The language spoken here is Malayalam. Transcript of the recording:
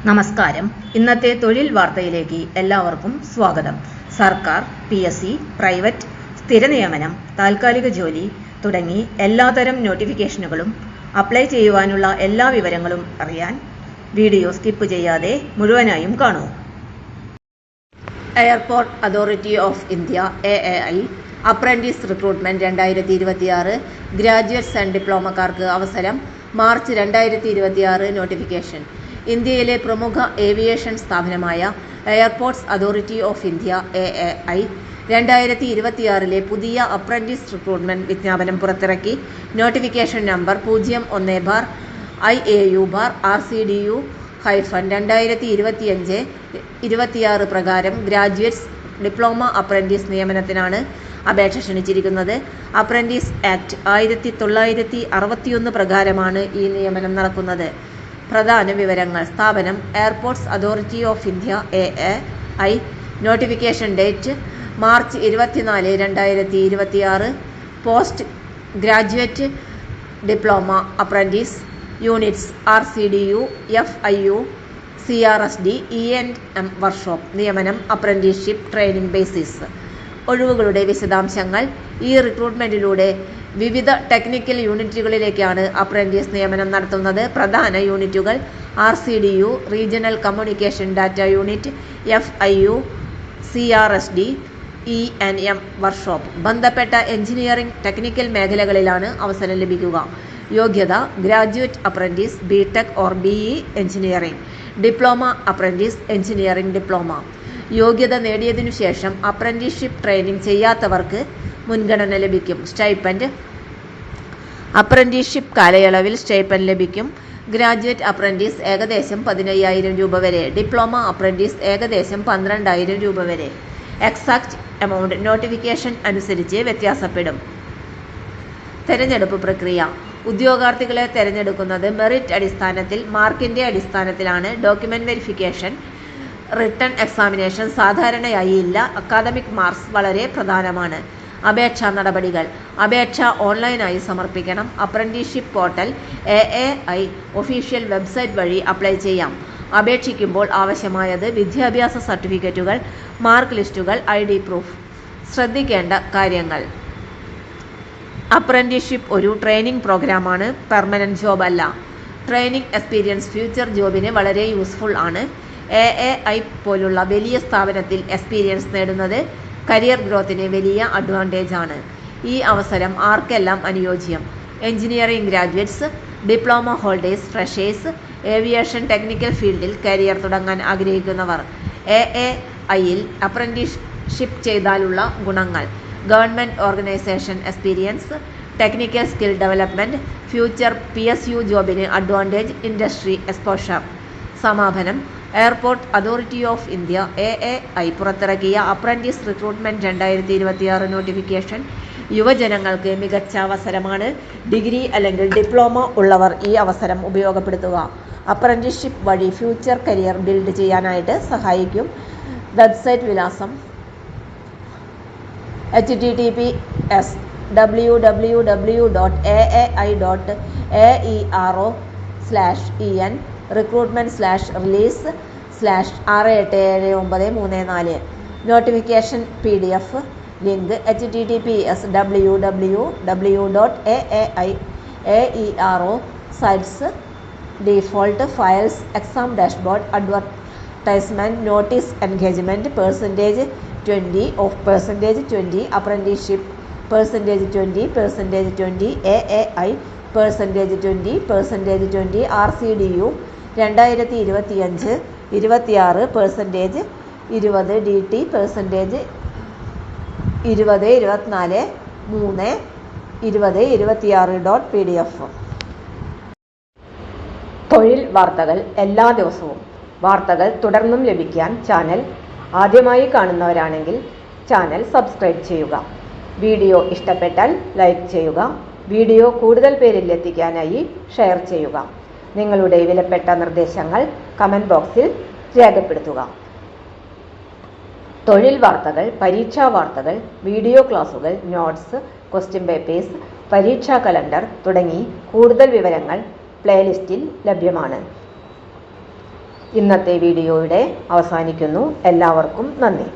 നമസ്കാരം. ഇന്നത്തെ തൊഴിൽ വാർത്തയിലേക്ക് എല്ലാവർക്കും സ്വാഗതം. സർക്കാർ, PSC, പ്രൈവറ്റ്, സ്ഥിര നിയമനം, താൽക്കാലിക ജോലി തുടങ്ങി എല്ലാതരം നോട്ടിഫിക്കേഷനുകളും അപ്ലൈ ചെയ്യുവാനുള്ള എല്ലാ വിവരങ്ങളും അറിയാൻ വീഡിയോ സ്കിപ്പ് ചെയ്യാതെ മുഴുവനായും കാണൂ. Airport authority of India AAI apprentice recruitment 2026 graduates and ഡിപ്ലോമക്കാർക്ക് അവസരം. March 2026 notification. ഇന്ത്യയിലെ പ്രമുഖ ഏവിയേഷൻ സ്ഥാപനമായ airports authority of India AAI 2026 പുതിയ അപ്രന്റീസ് റിക്രൂട്ട്മെന്റ് വിജ്ഞാപനം പുറത്തിറക്കി. നോട്ടിഫിക്കേഷൻ നമ്പർ 01-IAU-RCDU-2025-26 പ്രകാരം ഗ്രാജുവേറ്റ്സ്, ഡിപ്ലോമ അപ്രന്റീസ് നിയമനത്തിനാണ് അപേക്ഷ ക്ഷണിച്ചിരിക്കുന്നത്. അപ്രന്റീസ് ആക്ട് 1961 പ്രകാരമാണ് ഈ നിയമനം നടക്കുന്നത്. പ്രധാന വിവരങ്ങൾ. സ്ഥാപനം airports authority of India AAI. Notification date March 24, 2026. Post graduate diploma apprentice units RCDU, FIU, CRSD, E&M workshop. നിയമനം അപ്രന്റീസ്ഷിപ്പ് ട്രെയിനിംഗ് ബേസിസ്. ഒഴിവുകളുടെ വിശദാംശങ്ങൾ. ഈ റിക്രൂട്ട്മെന്റിലൂടെ വിവിധ ടെക്നിക്കൽ യൂണിറ്റുകളിലേക്കാണ് അപ്രന്റീസ് നിയമനം നടത്തുന്നത്. പ്രധാന യൂണിറ്റുകൾ RCDU regional communication data unit, FIU CRSD, E&M workshop. ബന്ധപ്പെട്ട എഞ്ചിനീയറിംഗ്, ടെക്നിക്കൽ മേഖലകളിലാണ് അവസരം ലഭിക്കുക. യോഗ്യത: graduate apprentice, BTech or BE engineering. Diploma apprentice, engineering diploma. യോഗ്യത നേടിയതിനു ശേഷം അപ്രന്റീസ്ഷിപ്പ് ട്രെയിനിംഗ് ചെയ്യാത്തവർക്ക് മുൻഗണന ലഭിക്കും. സ്റ്റൈപ്പൻഡ്: അപ്രന്റീസ്ഷിപ്പ് കാലയളവിൽ സ്റ്റൈപ്പൻഡ് ലഭിക്കും. ഗ്രാജുവേറ്റ് അപ്രന്റീസ് ഏകദേശം 15,000 രൂപ വരെ, ഡിപ്ലോമ അപ്രന്റീസ് ഏകദേശം 12,000 രൂപ വരെ. എക്സാക്ട് എമൗണ്ട് നോട്ടിഫിക്കേഷൻ അനുസരിച്ച് വ്യത്യാസപ്പെടും. തെരഞ്ഞെടുപ്പ് പ്രക്രിയ. ഉദ്യോഗാർത്ഥികളെ തെരഞ്ഞെടുക്കുന്നത് മെറിറ്റ് അടിസ്ഥാനത്തിൽ, മാർക്കിന്റെ അടിസ്ഥാനത്തിലാണ്. ഡോക്യുമെന്റ് വെരിഫിക്കേഷൻ, റിട്ടൺ എക്സാമിനേഷൻ സാധാരണയായി ഇല്ല. അക്കാദമിക് മാർക്സ് വളരെ പ്രധാനമാണ്. അപേക്ഷാ നടപടികൾ. അപേക്ഷ ഓൺലൈനായി സമർപ്പിക്കണം. Apprenticeship portal AAI official website വഴി അപ്ലൈ ചെയ്യാം. അപേക്ഷിക്കുമ്പോൾ ആവശ്യമായത്: വിദ്യാഭ്യാസ സർട്ടിഫിക്കറ്റുകൾ, മാർക്ക് ലിസ്റ്റുകൾ, ID പ്രൂഫ്. ശ്രദ്ധിക്കേണ്ട കാര്യങ്ങൾ. അപ്രന്റീസ്ഷിപ്പ് ഒരു ട്രെയിനിംഗ് പ്രോഗ്രാമാണ്, പെർമനന്റ് ജോബ് അല്ല. ട്രെയിനിംഗ് എക്സ്പീരിയൻസ് ഫ്യൂച്ചർ ജോബിന് വളരെ യൂസ്ഫുൾ ആണ്. AAI പോലുള്ള വലിയ സ്ഥാപനത്തിൽ എക്സ്പീരിയൻസ് നേടുന്നത് കരിയർ ഗ്രോത്തിന് വലിയ അഡ്വാൻറ്റേജ് ആണ്. ഈ അവസരം ആർക്കെല്ലാം അനുയോജ്യം? Engineering graduates, diploma holders, freshers, aviation technical ഫീൽഡിൽ കരിയർ തുടങ്ങാൻ ആഗ്രഹിക്കുന്നവർ. AAIയിൽ അപ്രന്റീസ്ഷിപ്പ് ചെയ്താലുള്ള ഗുണങ്ങൾ: government organisation experience, technical skill development, future PSU ജോബിന് അഡ്വാൻറ്റേജ്, ഇൻഡസ്ട്രി എക്സ്പോഷർ. സമാപനം. Airport authority of India AAI പുറത്തിറക്കിയ അപ്രന്റീസ് റിക്രൂട്ട്മെന്റ് 2026 നോട്ടിഫിക്കേഷൻ യുവജനങ്ങൾക്ക് മികച്ച അവസരമാണ്. ഡിഗ്രി അല്ലെങ്കിൽ ഡിപ്ലോമ ഉള്ളവർ ഈ അവസരം ഉപയോഗപ്പെടുത്തുക. അപ്രന്റീസ്ഷിപ്പ് വഴി ഫ്യൂച്ചർ കരിയർ ബിൽഡ് ചെയ്യാനായിട്ട് സഹായിക്കും. വെബ്സൈറ്റ് വിലാസം: https://www.aai.aero/en recruitment/release/68734. Notification PDF link: https://www.aai.aero sites files exam dashboard advertisement notice engagement %20 of %20 apprenticeship %20 AAI %20 RCDU 2025-26 20 DT %20 24 3 2026 .pdf. തൊഴിൽ വാർത്തകൾ എല്ലാ ദിവസവും. വാർത്തകൾ തുടർന്നും ലഭിക്കാൻ ചാനൽ ആദ്യമായി കാണുന്നവരാണെങ്കിൽ ചാനൽ സബ്സ്ക്രൈബ് ചെയ്യുക. വീഡിയോ ഇഷ്ടപ്പെട്ടാൽ ലൈക്ക് ചെയ്യുക. വീഡിയോ കൂടുതൽ പേരിൽ എത്തിക്കാനായി ഷെയർ ചെയ്യുക. നിങ്ങളുടെ വിലപ്പെട്ട നിർദ്ദേശങ്ങൾ കമന്റ് ബോക്സിൽ രേഖപ്പെടുത്തുക. തൊഴിൽ വാർത്തകൾ, പരീക്ഷാ വാർത്തകൾ, വീഡിയോ ക്ലാസുകൾ, നോട്ട്സ്, ക്വസ്റ്റ്യൻ പേപ്പേഴ്സ്, പരീക്ഷാ കലണ്ടർ തുടങ്ങി കൂടുതൽ വിവരങ്ങൾ പ്ലേലിസ്റ്റിൽ ലഭ്യമാണ്. ഇന്നത്തെ വീഡിയോയുടെ അവസാനിക്കുന്നു. എല്ലാവർക്കും നന്ദി.